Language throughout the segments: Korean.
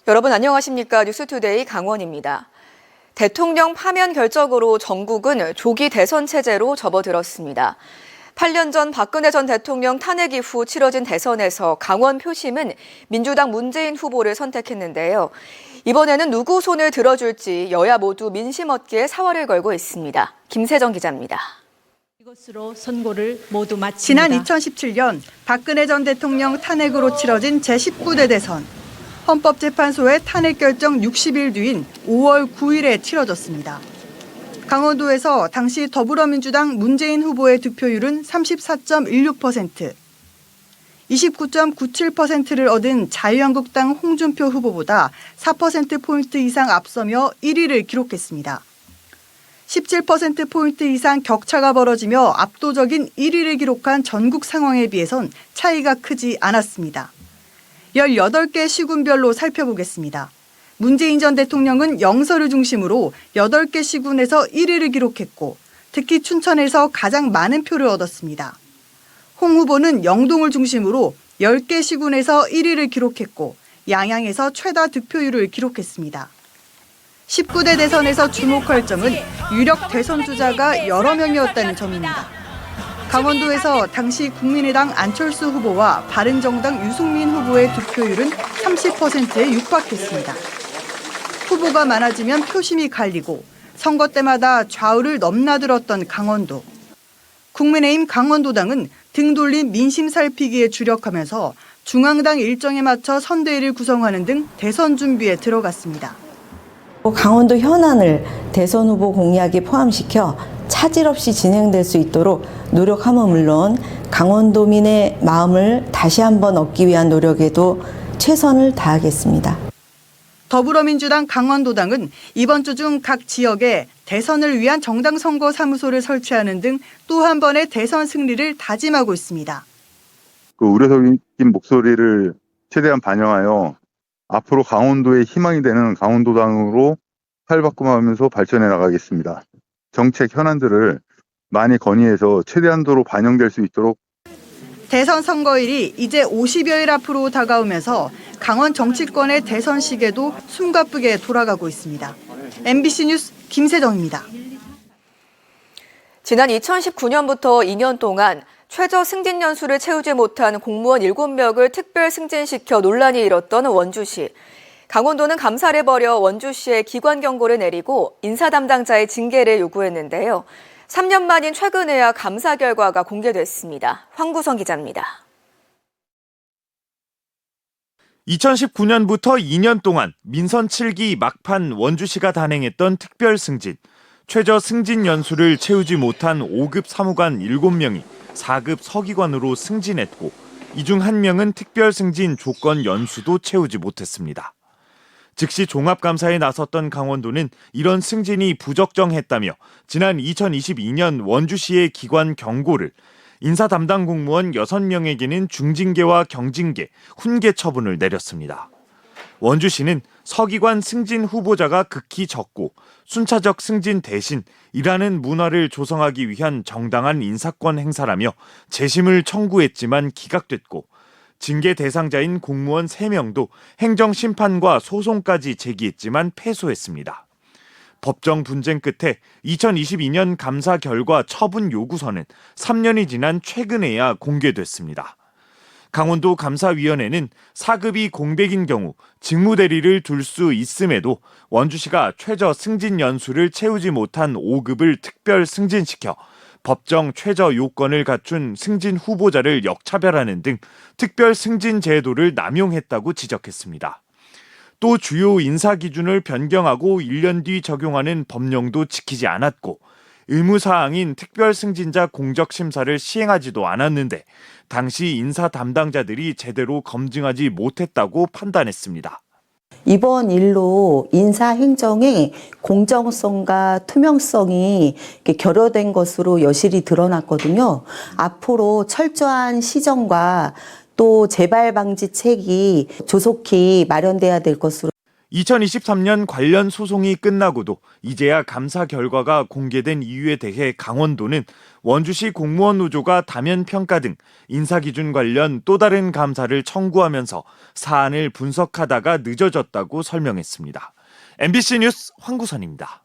여러분 안녕하십니까? 뉴스투데이 강원입니다. 대통령 파면 결정으로 전국은 조기 대선 체제로 접어들었습니다. 8년 전 박근혜 전 대통령 탄핵 이후 치러진 대선에서 강원 표심은 민주당 문재인 후보를 선택했는데요. 이번에는 누구 손을 들어줄지 여야 모두 민심 얻기에 사활을 걸고 있습니다. 김세정 기자입니다. 이것으로 선고를 모두 마칩니다. 지난 2017년 박근혜 전 대통령 탄핵으로 치러진 제19대 대선. 헌법재판소의 탄핵 결정 60일 뒤인 5월 9일에 치러졌습니다. 강원도에서 당시 더불어민주당 문재인 후보의 득표율은 34.16%, 29.97%를 얻은 자유한국당 홍준표 후보보다 4%포인트 이상 앞서며 1위를 기록했습니다. 17%포인트 이상 격차가 벌어지며 압도적인 1위를 기록한 전국 상황에 비해선 차이가 크지 않았습니다. 18개 시군별로 살펴보겠습니다. 문재인 전 대통령은 영서를 중심으로 8개 시군에서 1위를 기록했고 특히 춘천에서 가장 많은 표를 얻었습니다. 홍 후보는 영동을 중심으로 10개 시군에서 1위를 기록했고 양양에서 최다 득표율을 기록했습니다. 19대 대선에서 주목할 점은 유력 대선 주자가 여러 명이었다는 점입니다. 강원도에서 당시 국민의당 안철수 후보와 바른정당 유승민 후보의 득표율은 30%에 육박했습니다. 후보가 많아지면 표심이 갈리고 선거 때마다 좌우를 넘나들었던 강원도. 국민의힘 강원도당은 등 돌린 민심 살피기에 주력하면서 중앙당 일정에 맞춰 선대위를 구성하는 등 대선 준비에 들어갔습니다. 강원도 현안을 대선 후보 공약에 포함시켜 차질 없이 진행될 수 있도록 노력함은 물론 강원도민의 마음을 다시 한번 얻기 위한 노력에도 최선을 다하겠습니다. 더불어민주당 강원도당은 이번 주 중 각 지역에 대선을 위한 정당 선거 사무소를 설치하는 등 또 한 번의 대선 승리를 다짐하고 있습니다. 우려적인 목소리를 최대한 반영하여 앞으로 강원도의 희망이 되는 강원도당으로 탈바꿈하면서 발전해 나가겠습니다. 정책 현안들을 많이 건의해서 최대한도로 반영될 수 있도록. 대선 선거일이 이제 50여일 앞으로 다가오면서 강원 정치권의 대선 시계도 숨가쁘게 돌아가고 있습니다. MBC 뉴스 김세정입니다. 지난 2019년부터 2년 동안 최저 승진 연수를 채우지 못한 공무원 7명을 특별 승진시켜 논란이 일었던 원주시. 강원도는 감사를 벌여 원주시에 기관 경고를 내리고 인사 담당자의 징계를 요구했는데요. 3년 만인 최근에야 감사 결과가 공개됐습니다. 황구성 기자입니다. 2019년부터 2년 동안 민선 7기 막판 원주시가 단행했던 특별 승진. 최저 승진 연수를 채우지 못한 5급 사무관 7명이 4급 서기관으로 승진했고 이 중 1명은 특별 승진 조건 연수도 채우지 못했습니다. 즉시 종합감사에 나섰던 강원도는 이런 승진이 부적정했다며 지난 2022년 원주시의 기관 경고를 인사 담당 공무원 6명에게는 중징계와 경징계, 훈계 처분을 내렸습니다. 원주시는 서기관 승진 후보자가 극히 적고 순차적 승진 대신 일하는 문화를 조성하기 위한 정당한 인사권 행사라며 재심을 청구했지만 기각됐고 징계 대상자인 공무원 3명도 행정심판과 소송까지 제기했지만 패소했습니다. 법정 분쟁 끝에 2022년 감사 결과 처분 요구서는 3년이 지난 최근에야 공개됐습니다. 강원도 감사위원회는 4급이 공백인 경우 직무대리를 둘 수 있음에도 원주시가 최저 승진 연수를 채우지 못한 5급을 특별 승진시켜 법정 최저 요건을 갖춘 승진 후보자를 역차별하는 등 특별 승진 제도를 남용했다고 지적했습니다. 또 주요 인사 기준을 변경하고 1년 뒤 적용하는 법령도 지키지 않았고 의무사항인 특별 승진자 공적 심사를 시행하지도 않았는데 당시 인사 담당자들이 제대로 검증하지 못했다고 판단했습니다. 이번 일로 인사행정의 공정성과 투명성이 결여된 것으로 여실히 드러났거든요. 앞으로 철저한 시정과 또 재발 방지책이 조속히 마련돼야 될 것으로. 2023년 관련 소송이 끝나고도 이제야 감사 결과가 공개된 이유에 대해 강원도는 원주시 공무원 노조가 다면 평가 등 인사기준 관련 또 다른 감사를 청구하면서 사안을 분석하다가 늦어졌다고 설명했습니다. MBC 뉴스 황구선입니다.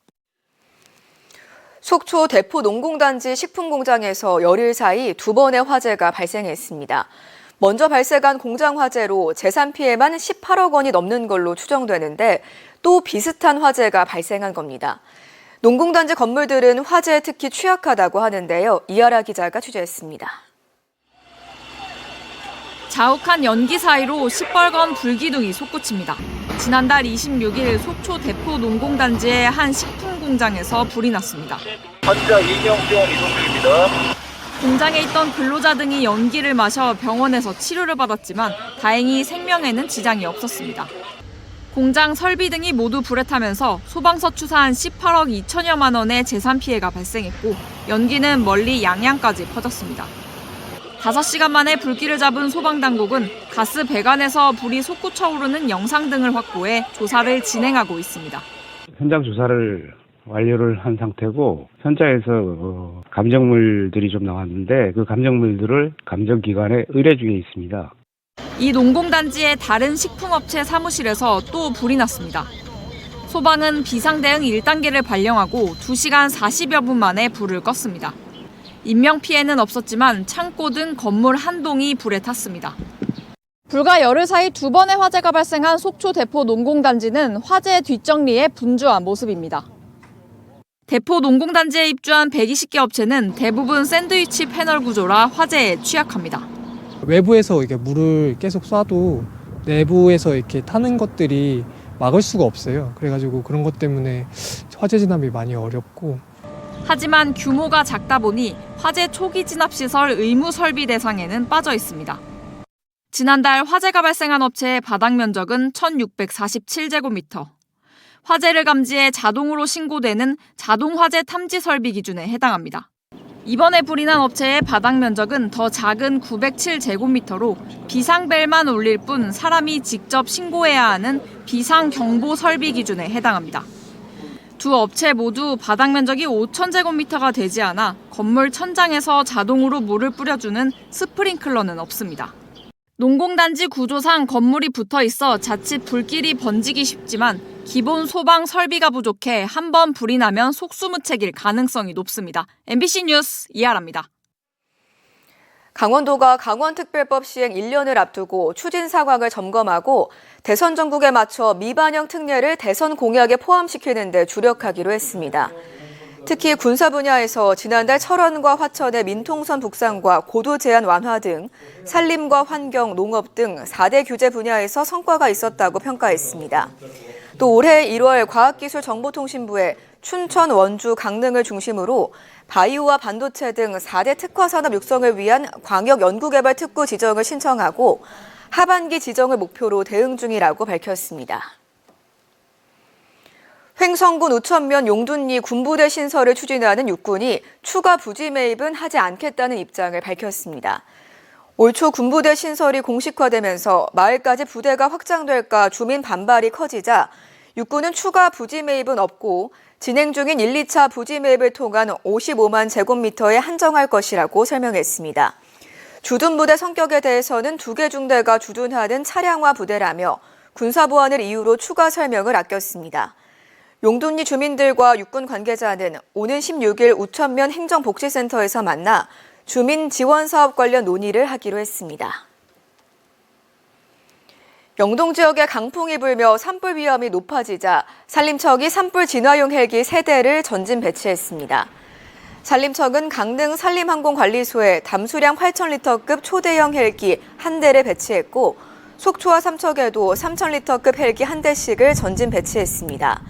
속초 대포 농공단지 식품공장에서 열흘 사이 2번의 화재가 발생했습니다. 먼저 발생한 공장 화재로 재산 피해만 18억 원이 넘는 걸로 추정되는데 또 비슷한 화재가 발생한 겁니다. 농공단지 건물들은 화재에 특히 취약하다고 하는데요. 이하라 기자가 취재했습니다. 자욱한 연기 사이로 시뻘건 불기둥이 솟구칩니다. 지난달 26일 속초 대포 농공단지의 한 식품 공장에서 불이 났습니다. 환자 2명 병원 이송 중입니다. 공장에 있던 근로자 등이 연기를 마셔 병원에서 치료를 받았지만 다행히 생명에는 지장이 없었습니다. 공장 설비 등이 모두 불에 타면서 소방서 추산 18억 2천여만 원의 재산 피해가 발생했고 연기는 멀리 양양까지 퍼졌습니다. 5시간 만에 불길을 잡은 소방당국은 가스 배관에서 불이 솟구쳐 오르는 영상 등을 확보해 조사를 진행하고 있습니다. 현장 조사를 완료를 한 상태고 현장에서 감정물들이 좀 나왔는데 그 감정물들을 감정기관에 의뢰 중에 있습니다. 이 농공단지의 다른 식품업체 사무실에서 또 불이 났습니다. 소방은 비상대응 1단계를 발령하고 2시간 40여 분 만에 불을 껐습니다. 인명피해는 없었지만 창고 등 건물 한 동이 불에 탔습니다. 불과 열흘 사이 2번의 화재가 발생한 속초 대포 농공단지는 화재 뒷정리에 분주한 모습입니다. 대포 농공단지에 입주한 120개 업체는 대부분 샌드위치 패널 구조라 화재에 취약합니다. 외부에서 이렇게 물을 계속 쏴도 내부에서 이렇게 타는 것들이 막을 수가 없어요. 그래가지고 그런 것 때문에 화재 진압이 많이 어렵고. 하지만 규모가 작다 보니 화재 초기 진압 시설 의무 설비 대상에는 빠져 있습니다. 지난달 화재가 발생한 업체의 바닥 면적은 1,647제곱미터. 화재를 감지해 자동으로 신고되는 자동화재 탐지 설비 기준에 해당합니다. 이번에 불이 난 업체의 바닥 면적은 더 작은 907제곱미터로 비상벨만 울릴 뿐 사람이 직접 신고해야 하는 비상경보 설비 기준에 해당합니다. 두 업체 모두 바닥 면적이 5,000제곱미터가 되지 않아 건물 천장에서 자동으로 물을 뿌려주는 스프링클러는 없습니다. 농공단지 구조상 건물이 붙어 있어 자칫 불길이 번지기 쉽지만 기본 소방 설비가 부족해 한 번 불이 나면 속수무책일 가능성이 높습니다. MBC 뉴스 이하라입니다. 강원도가 강원특별법 시행 1년을 앞두고 추진 상황을 점검하고 대선 전국에 맞춰 미반영 특례를 대선 공약에 포함시키는 데 주력하기로 했습니다. 특히 군사 분야에서 지난달 철원과 화천의 민통선 북상과 고도 제한 완화 등 산림과 환경, 농업 등 4대 규제 분야에서 성과가 있었다고 평가했습니다. 또 올해 1월 과학기술정보통신부에 춘천, 원주, 강릉을 중심으로 바이오와 반도체 등 4대 특화산업 육성을 위한 광역연구개발 특구 지정을 신청하고 하반기 지정을 목표로 대응 중이라고 밝혔습니다. 횡성군 우천면 용둔리 군부대 신설을 추진하는 육군이 추가 부지 매입은 하지 않겠다는 입장을 밝혔습니다. 올 초 군부대 신설이 공식화되면서 마을까지 부대가 확장될까 주민 반발이 커지자 육군은 추가 부지 매입은 없고 진행 중인 1, 2차 부지 매입을 통한 55만 제곱미터에 한정할 것이라고 설명했습니다. 주둔 부대 성격에 대해서는 2개 중대가 주둔하는 차량화 부대라며 군사보안을 이유로 추가 설명을 아꼈습니다. 용둔리 주민들과 육군 관계자는 오는 16일 우천면 행정복지센터에서 만나 주민 지원 사업 관련 논의를 하기로 했습니다. 영동 지역에 강풍이 불며 산불 위험이 높아지자 산림청이 산불 진화용 헬기 3대를 전진 배치했습니다. 산림청은 강릉 산림항공관리소에 담수량 8,000리터급 초대형 헬기 1대를 배치했고 속초와 삼척에도 3,000리터급 헬기 1대씩을 전진 배치했습니다.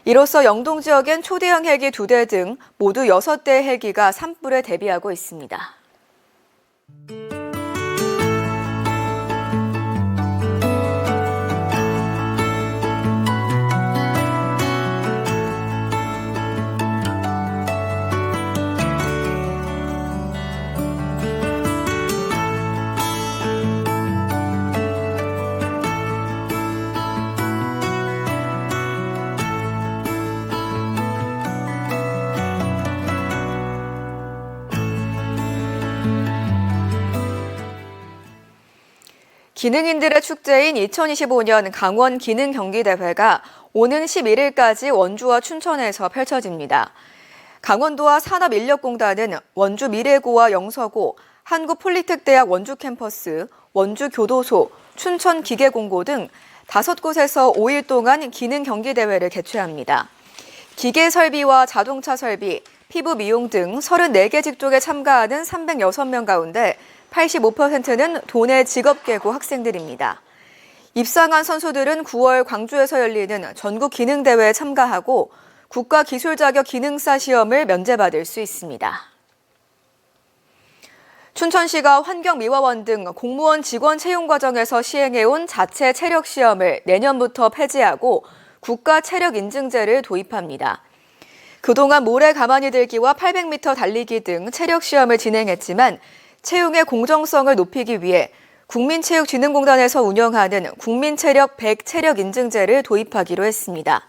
이로써 영동 지역엔 초대형 헬기 2대 등 모두 6대의 헬기가 산불에 대비하고 있습니다. 기능인들의 축제인 2025년 강원 기능경기대회가 오는 11일까지 원주와 춘천에서 펼쳐집니다. 강원도와 산업인력공단은 원주 미래고와 영서고, 한국폴리텍대학 원주 캠퍼스, 원주 교도소, 춘천 기계공고 등 5곳에서 5일 동안 기능경기대회를 개최합니다. 기계 설비와 자동차 설비, 피부 미용 등 34개 직종에 참가하는 306명 가운데 85%는 도내 직업계고 학생들입니다. 입상한 선수들은 9월 광주에서 열리는 전국 기능대회에 참가하고 국가기술자격 기능사 시험을 면제받을 수 있습니다. 춘천시가 환경미화원 등 공무원 직원 채용 과정에서 시행해온 자체 체력 시험을 내년부터 폐지하고 국가 체력 인증제를 도입합니다. 그동안 모래 가만히 들기와 800m 달리기 등 체력 시험을 진행했지만 채용의 공정성을 높이기 위해 국민체육진흥공단에서 운영하는 국민체력 100 체력 인증제를 도입하기로 했습니다.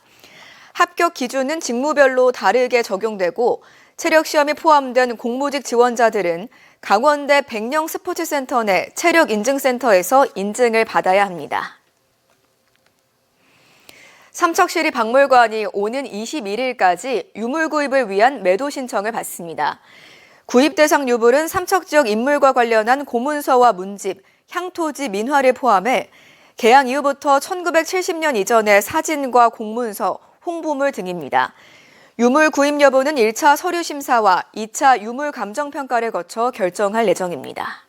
합격 기준은 직무별로 다르게 적용되고 체력 시험이 포함된 공무직 지원자들은 강원대 백령 스포츠센터 내 체력 인증센터에서 인증을 받아야 합니다. 삼척시립 박물관이 오는 21일까지 유물 구입을 위한 매도 신청을 받습니다. 구입 대상 유물은 삼척 지역 인물과 관련한 고문서와 문집, 향토지, 민화를 포함해 개항 이후부터 1970년 이전의 사진과 공문서, 홍보물 등입니다. 유물 구입 여부는 1차 서류 심사와 2차 유물 감정 평가를 거쳐 결정할 예정입니다.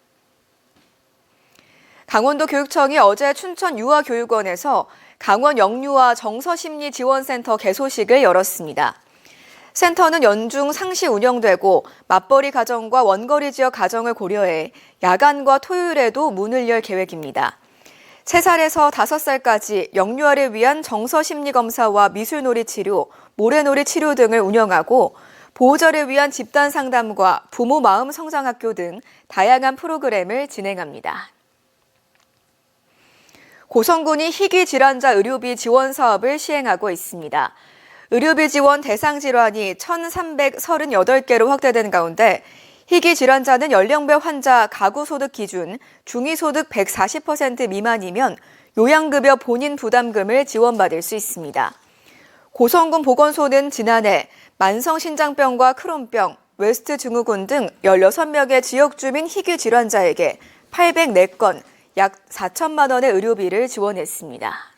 강원도 교육청이 어제 춘천 유아교육원에서 강원 영유아 정서심리지원센터 개소식을 열었습니다. 센터는 연중 상시 운영되고 맞벌이 가정과 원거리 지역 가정을 고려해 야간과 토요일에도 문을 열 계획입니다. 3살에서 5살까지 영유아를 위한 정서심리검사와 미술놀이 치료, 모래놀이 치료 등을 운영하고 보호자를 위한 집단 상담과 부모 마음 성장학교 등 다양한 프로그램을 진행합니다. 고성군이 희귀 질환자 의료비 지원 사업을 시행하고 있습니다. 의료비 지원 대상 질환이 1,338개로 확대된 가운데 희귀 질환자는 연령별 환자 가구 소득 기준 중위소득 140% 미만이면 요양급여 본인 부담금을 지원받을 수 있습니다. 고성군 보건소는 지난해 만성신장병과 크론병, 웨스트 증후군 등 16명의 지역 주민 희귀 질환자에게 804건, 약 4천만 원의 의료비를 지원했습니다.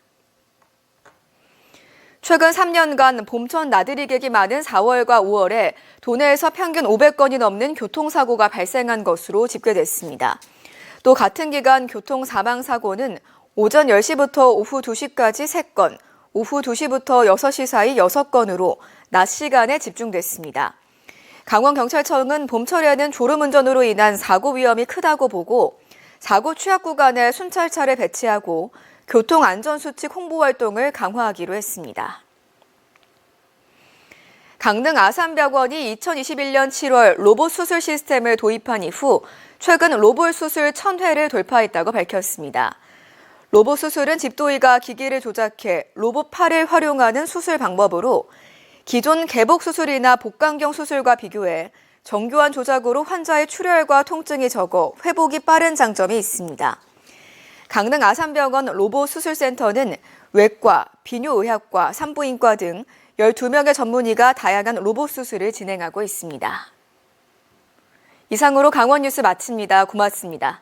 최근 3년간 봄천 나들이객이 많은 4월과 5월에 도내에서 평균 500건이 넘는 교통사고가 발생한 것으로 집계됐습니다. 또 같은 기간 교통사망사고는 오전 10시부터 오후 2시까지 3건, 오후 2시부터 6시 사이 6건으로 낮 시간에 집중됐습니다. 강원경찰청은 봄철에는 졸음운전으로 인한 사고 위험이 크다고 보고 사고 취약 구간에 순찰차를 배치하고 교통안전수칙 홍보 활동을 강화하기로 했습니다. 강릉 아산병원이 2021년 7월 로봇 수술 시스템을 도입한 이후 최근 로봇 수술 1000회를 돌파했다고 밝혔습니다. 로봇 수술은 집도의가 기기를 조작해 로봇 팔을 활용하는 수술 방법으로 기존 개복 수술이나 복강경 수술과 비교해 정교한 조작으로 환자의 출혈과 통증이 적어 회복이 빠른 장점이 있습니다. 강릉 아산병원 로봇 수술센터는 외과, 비뇨의학과, 산부인과 등 12명의 전문의가 다양한 로봇 수술을 진행하고 있습니다. 이상으로 강원 뉴스 마칩니다. 고맙습니다.